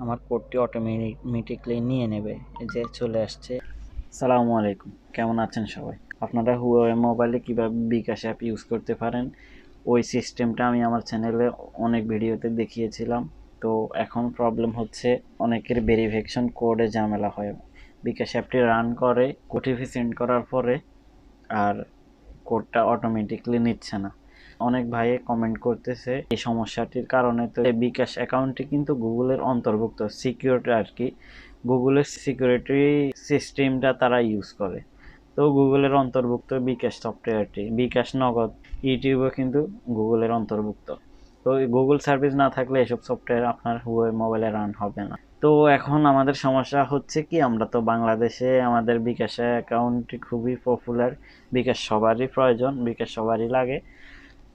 আমার কোডটি অটোমেটিকলি নিয়ে নেবে। এই যে চলে আসছে। আসসালামু আলাইকুম, কেমন আছেন সবাই? আপনারা হুয়াওয়ে মোবাইলে কীভাবে বিকাশ অ্যাপ ইউজ করতে পারেন ওই সিস্টেমটা আমি আমার চ্যানেলে অনেক ভিডিওতে দেখিয়েছিলাম। তো এখন প্রবলেম হচ্ছে অনেকের ভেরিফিকেশন কোডে ঝামেলা হয়। বিকাশ অ্যাপটি রান করে ওটিপি সেন্ড করার পরে আর কোডটা অটোমেটিকলি নিচ্ছে না। অনেক ভাই কমেন্ট করতেছে এই সমস্যাটির কারণে। তো বিকাশ অ্যাকাউন্টটি কিন্তু গুগলের অন্তর্ভুক্ত, সিকিউর আর কি। গুগলের সিকিউরিটি সিস্টেমটা তারা ইউজ করে। তো গুগলের অন্তর্ভুক্ত বিকাশ সফটওয়্যারটি, বিকাশ নগদ, ইউটিউবও কিন্তু গুগলের অন্তর্ভুক্ত। তো গুগল সার্ভিস না থাকলে এসব সফটওয়্যার আপনার হুয়াওয়ে মোবাইলে রান হবে না। তো এখন আমাদের সমস্যা হচ্ছে কি, আমরা তো বাংলাদেশে, আমাদের বিকাশ অ্যাকাউন্টটি খুবই পপুলার। বিকাশ সবারই প্রয়োজন, বিকাশ সবারই লাগে।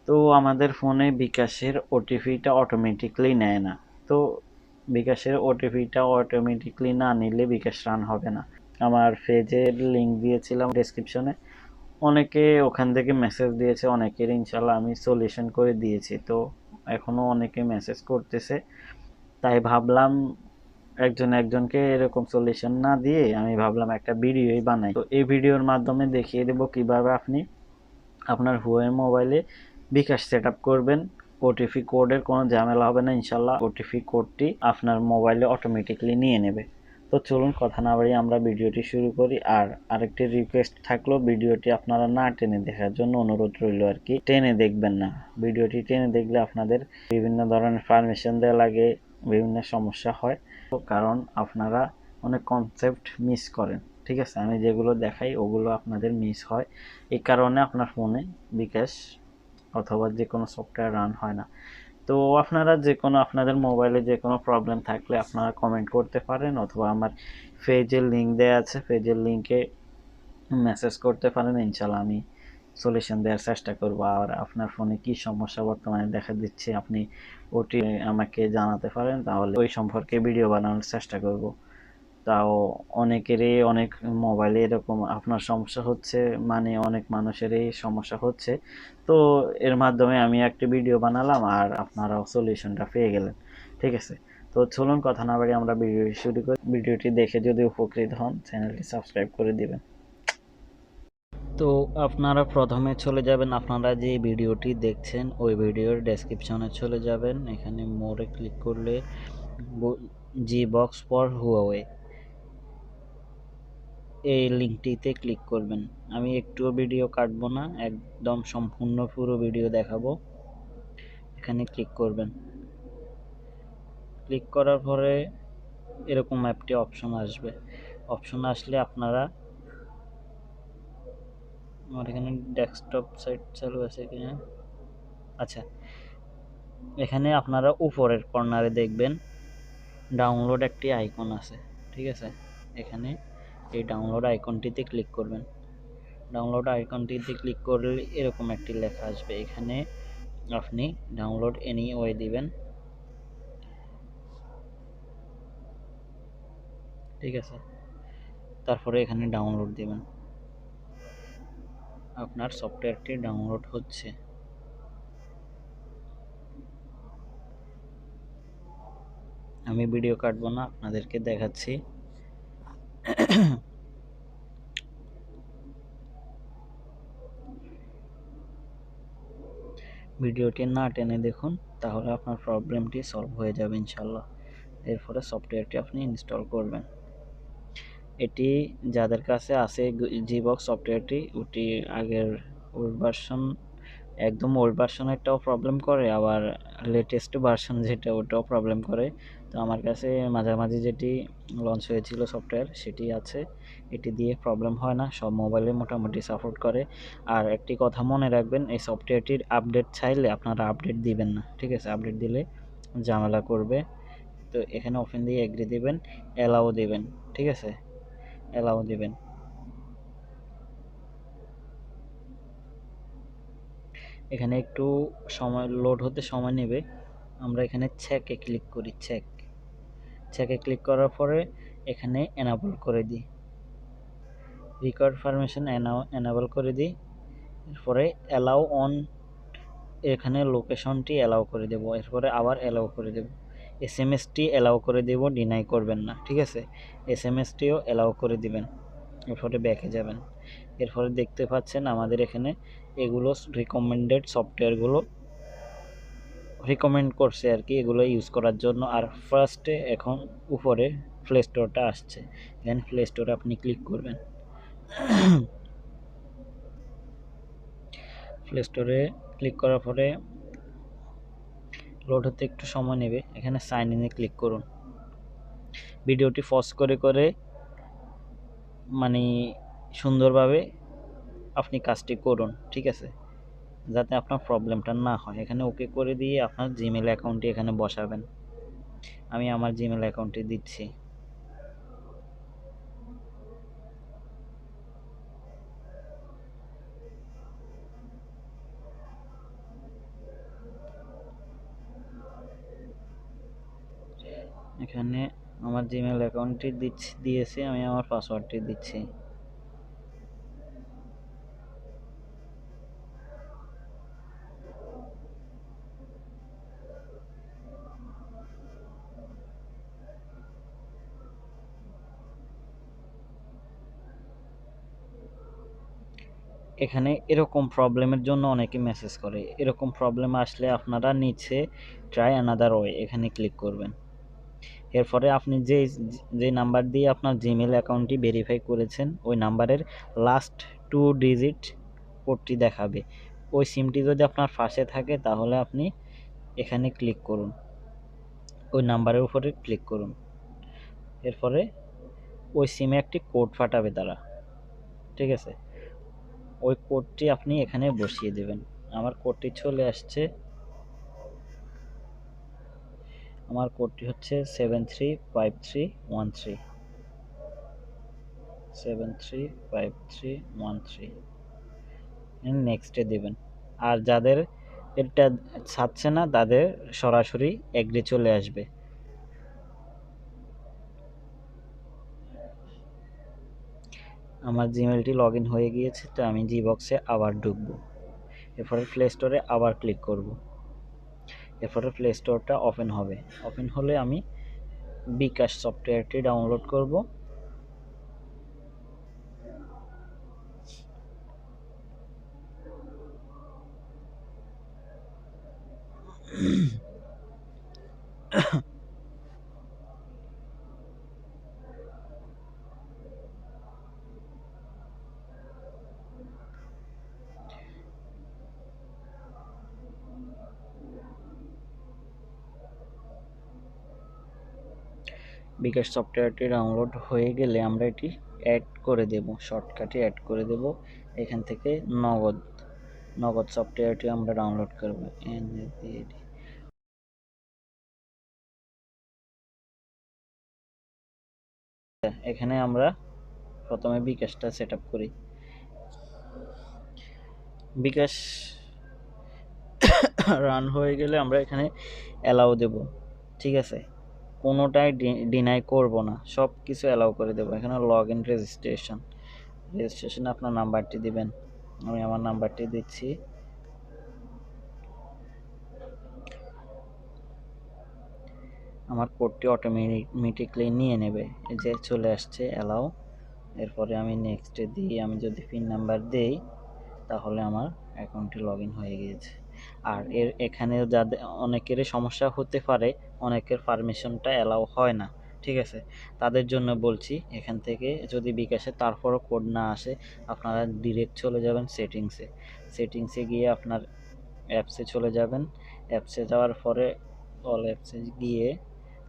তো আমাদের ফোনে বিকাশের ওটিপিটা অটোমেটিকলি নেয় না। তো বিকাশের ওটিপিটা অটোমেটিকলি না নিলে বিকাশ রান হবে না। আমার পেজের লিঙ্ক দিয়েছিলাম ডেসক্রিপশনে, অনেকে ওখান থেকে মেসেজ দিয়েছে, অনেকের ইনশাল্লাহ আমি সলিউশন করে দিয়েছি। তো এখনও অনেকে মেসেজ করতেছে, তাই ভাবলাম একজনকে এরকম সলিউশন না দিয়ে আমি ভাবলাম একটা ভিডিওই বানাই। তো এই ভিডিওর মাধ্যমে দেখিয়ে দেব কিভাবে আপনি আপনার হুয়াওয়ে মোবাইলে বিকাশ সেট আপ করবেন। ওটিপি কোডের কোনো ঝামেলা হবে না ইনশাল্লাহ। ওটিপি কোডটি আপনার মোবাইলে অটোমেটিকলি নিয়ে নেবে। তো চলুন কথা না বাড়িয়ে আমরা ভিডিওটি শুরু করি। আর আরেকটি রিকোয়েস্ট থাকলো, ভিডিওটি আপনারা না টেনে দেখার জন্য অনুরোধ রইল আর কি। টেনে দেখবেন না, ভিডিওটি টেনে দেখলে আপনাদের বিভিন্ন ধরনের পারমিশন দেওয়া লাগে, বিভিন্ন সমস্যা হয়। কারণ আপনারা অনেক কনসেপ্ট মিস করেন, ঠিক আছে? আমি যেগুলো দেখাই ওগুলো আপনাদের মিস হয়, এই কারণে আপনার ফোনে বিকাশ অথবা যে কোনো সফটওয়্যার রান হয় না। তো আপনারা যে কোনো, আপনাদের মোবাইলে যে কোনো প্রবলেম থাকলে আপনারা কমেন্ট করতে পারেন, অথবা আমার পেজের লিঙ্ক দেওয়া আছে, পেজের লিঙ্কে মেসেজ করতে পারেন। ইনশাল্লাহ আমি সলিউশন দেওয়ার চেষ্টা করব। আর আপনার ফোনে কি সমস্যা বর্তমানে দেখা দিচ্ছে আপনি ওটি আমাকে জানাতে পারেন, তাহলে ওই সম্পর্কে ভিডিও বানানোর চেষ্টা করব। তাও অনেকেরই অনেক মোবাইলে এরকম আপনার সমস্যা হচ্ছে, মানে অনেক মানুষেরই সমস্যা হচ্ছে। তো এর মাধ্যমে আমি একটি ভিডিও বানালাম আর আপনারাও সলিউশনটা পেয়ে গেলেন, ঠিক আছে? তো চলুন কথা না বাড়িয়ে আমরা ভিডিওটি শুরু করি। ভিডিওটি দেখে যদি উপকৃত হন চ্যানেলটি সাবস্ক্রাইব করে দিবেন। তো আপনারা প্রথমে চলে যাবেন, আপনারা যে ভিডিওটি দেখছেন ওই ভিডিওর ডেসক্রিপশনে চলে যাবেন। এখানে মোরে ক্লিক করলে Gbox ফর হুয়াওয়ে এই লিঙ্কটিতে ক্লিক করবেন। আমি একটুও ভিডিও কাটবো না, একদম সম্পূর্ণ পুরো ভিডিও দেখাবো। এখানে ক্লিক করবেন। ক্লিক করার পরে এরকম একটি অপশন আসবে। অপশন আসলে আপনারা, আমার এখানে ডেস্কটপ সাইট চালু আছে কিনা, আচ্ছা, এখানে আপনারা উপরের কর্নারে দেখবেন ডাউনলোড একটি আইকন আছে, ঠিক আছে? এখানে এই ডাউনলোড আইকনটিতে ক্লিক করবেন। ডাউনলোড আইকনটিতে ক্লিক করলে এরকম একটি লেখা আসবে। এখানে আপনি ডাউনলোড এনিওয়ে দিবেন, ঠিক আছে? তারপরে এখানে ডাউনলোড দিবেন। আপনার সফটওয়্যারটি ডাউনলোড হচ্ছে। আমি ভিডিও কাটবো না, আপনাদেরকে দেখাচ্ছি। ভিডিওটি না টেনে দেখুন, তাহলে আপনার প্রবলেমটি সলভ হয়ে যাবে ইনশাল্লাহ। এরপরে সফটওয়্যারটি আপনি ইনস্টল করবেন। এটি যাদের কাছে আছে Gbox সফটওয়্যারটি, ওটি আগের ওল্ড ভার্সন, একদম ওল্ড ভার্সনেরটাও প্রবলেম করে, আবার লেটেস্ট ভার্সন যেটা ওটাও প্রবলেম করে। তো আমার কাছে মাঝামাঝি যেটি লঞ্চ হয়েছিল সফটওয়্যার সেটি আছে, এটি দিয়ে প্রবলেম হয় না, সব মোবাইলে মোটামুটি সাপোর্ট করে। আর একটি কথা মনে রাখবেন, এই সফটওয়্যারটির আপডেট চাইলে আপনারা আপডেট দিবেন না, ঠিক আছে? আপডেট দিলে ঝামেলা করবে। তো এখানে ওপেন দিয়ে এগ্রি দিবেন, অ্যালাও দিবেন, ঠিক আছে? অ্যালাও দিবেন। এখানে একটু সময় লোড হতে সময় নেবে। আমরা এখানে চেকে ক্লিক করি, চেকে ক্লিক করার পরে এখানে এনাবল করে দিই, রিকোয়ার্ড পারমিশন এনাবল করে দিই। এরপরে অ্যালাউ অন, এখানে লোকেশনটি অ্যালাউ করে দেব, এরপরে আবার অ্যালাউ করে দেব। এসএমএসটি অ্যালাউ করে দেব, ডিনাই করবেন না, ঠিক আছে। এসএমএসটিও অ্যালাউ করে দিবেন, এরপরে ব্যাকে যাবেন। এরপরে দেখতে পাচ্ছেন আমাদের এখানে এগুলো রিকমেন্ডেড সফটওয়্যারগুলো রিকমেন্ড করছে আর কি এগুলো ইউজ করার জন্য। আর ফার্স্টে এখন উপরে প্লে স্টোরটা আসছে, এখানে প্লে স্টোরে আপনি ক্লিক করবেন। প্লে স্টোরে ক্লিক করার পরে লোড হতে একটু সময় নেবে, এখানে সাইন ইনে ক্লিক করুন। ভিডিওটি পজ করে করে মানে সুন্দরভাবে আপনি কাজটি করুন, ঠিক আছে, যাতে আপনার প্রবলেমটা না হয়। এখানে ওকে করে দিয়ে আপনার জিমেল অ্যাকাউন্টটি এখানে বসাবেন। আমি আমার জিমেল অ্যাকাউন্টটি দিচ্ছি। এখানে আমার জিমেল অ্যাকাউন্টটি দিয়েছি, আমি আমার পাসওয়ার্ডটি দিচ্ছি। এখানে এরকম প্রবলেমের জন্য অনেকে মেসেজ করে, এরকম প্রবলেম আসলে আপনারা নিচে ট্রাই অ্যানাদার ওয়ে এখানে ক্লিক করবেন। এরপরে আপনি যে নাম্বার দিয়ে আপনার জিমেল অ্যাকাউন্টটি ভেরিফাই করেছেন ওই নাম্বারের লাস্ট 2 ডিজিট কোডটি দেখাবে। ওই সিমটি যদি আপনার পাশে থাকে তাহলে আপনি এখানে ক্লিক করুন, ওই নাম্বারের উপরে ক্লিক করুন। এরপরে ওই সিমে একটি কোড পাঠাবে তারা, ঠিক আছে, ওই কোডটি আপনি এখানে বসিয়ে দেবেন। আমার কোডটি চলে আসছে, আমার কোডটি হচ্ছে 735313 735313। নেক্সটে দেবেন। আর যাদের এটা ছাড়ছে না তাদের সরাসরি এগ্রি চলে আসবে। আমার জিমেলটি লগ ইন হয়ে গিয়েছে, তো আমি জিবক্সে আবার ঢুকবো। এরপরে প্লে স্টোরে আবার ক্লিক করব। এরপরে প্লে স্টোরটা ওপেন হবে, ওপেন হলে আমি bkash সফটওয়্যারটি ডাউনলোড করব। bkash সফটওয়্যারটি ডাউনলোড হয়ে গেলে আমরা এটি অ্যাড করে দেব, শর্টকাটে অ্যাড করে দেব। এখান থেকে নগদ সফটওয়্যারটি আমরা ডাউনলোড করব। এখানে আমরা প্রথমে বিকাশটা সেট আপ করি। বিকাশ রান হয়ে গেলে আমরা এখানে অ্যালাউ দেব, ঠিক আছে, কোনোটাই ডিনাই করব না, সব কিছু অ্যালাউ করে দেব। এখানে লগ ইন রেজিস্ট্রেশনে আপনার নাম্বারটি দিবেন, আমি আমার নাম্বারটি দিচ্ছি। আমার কোডটি অটোমেটিকলি নিয়ে নেবে, এই যে চলে আসছে অ্যালাউ। এরপরে আমি নেক্সটে দিই, আমি যদি পিন নাম্বার দেই তাহলে আমার অ্যাকাউন্টটি লগ ইন হয়ে গিয়েছে। আর এখানে যাদের অনেকেরই সমস্যা হতে পারে, অনেকের পারমিশনটা অ্যালাউ হয় না, ঠিক আছে, তাদের জন্য বলছি এখান থেকে যদি বিকাশে তারপরও কোড না আসে আপনারা ডিরেক্ট চলে যাবেন সেটিংসে গিয়ে আপনার অ্যাপসে চলে যাবেন। অ্যাপসে যাওয়ার পরে অল অ্যাপসে গিয়ে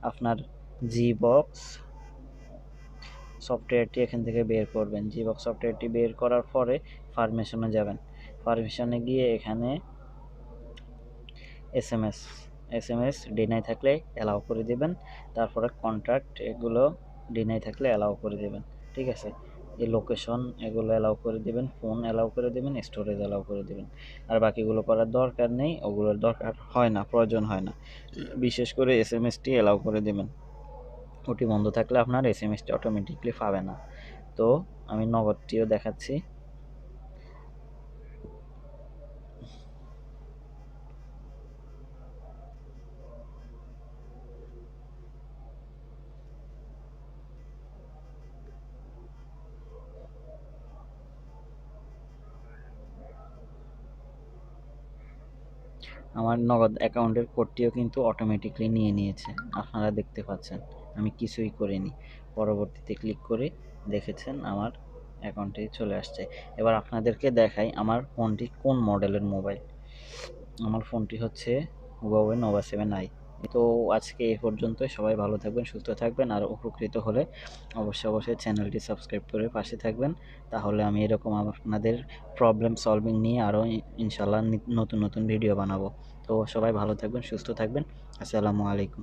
আপনার জিবক্স সফটওয়্যারটি এখান থেকে বের করবেন। জিবক্স সফটওয়্যারটি বের করার পরে পারমিশনে যাবেন, পারমিশনে গিয়ে এখানে এসএমএস ডিনাই থাকলে অ্যালাউ করে দেবেন। তারপরে কন্ট্যাক্ট এগুলো ডিনাই থাকলে অ্যালাউ করে দেবেন, ঠিক আছে। এই লোকেশন এগুলো অ্যালাউ করে দেবেন, ফোন অ্যালাউ করে দেবেন, স্টোরেজ অ্যালাউ করে দেবেন। আর বাকিগুলো করার দরকার নেই, ওগুলোর দরকার হয় না, প্রয়োজন হয় না। বিশেষ করে এসএমএসটি অ্যালাউ করে দেবেন, ওটি বন্ধ থাকলে আপনার এসএমএসটি অটোমেটিকলি পাবে না। তো আমি নগদটিও দেখাচ্ছি। আমার নগদ অ্যাকাউন্টের কোডটিও কিন্তু অটোমেটিকলি নিয়ে নিয়েছে, আপনারা দেখতে পাচ্ছেন আমি কিছুই করিনি। পরবর্তীতে ক্লিক করে দেখেছেন আমার অ্যাকাউন্টে চলে আসছে। এবার আপনাদেরকে দেখাই আমার ফোনটি কোন মডেলের মোবাইল। আমার ফোনটি হচ্ছে Huawei Nova 7i। তো আজকে এই পর্যন্তই, সবাই ভালো থাকবেন, সুস্থ থাকবেন, আর উপকৃত হলে অবশ্যই চ্যানেলটি সাবস্ক্রাইব করে পাশে থাকবেন। তাহলে আমি এরকম আপনাদের প্রবলেম সলভিং নিয়ে আরও ইনশাল্লাহ নতুন ভিডিও বানাবো। তো সবাই ভালো থাকবেন, সুস্থ থাকবেন। আসসালামু আলাইকুম।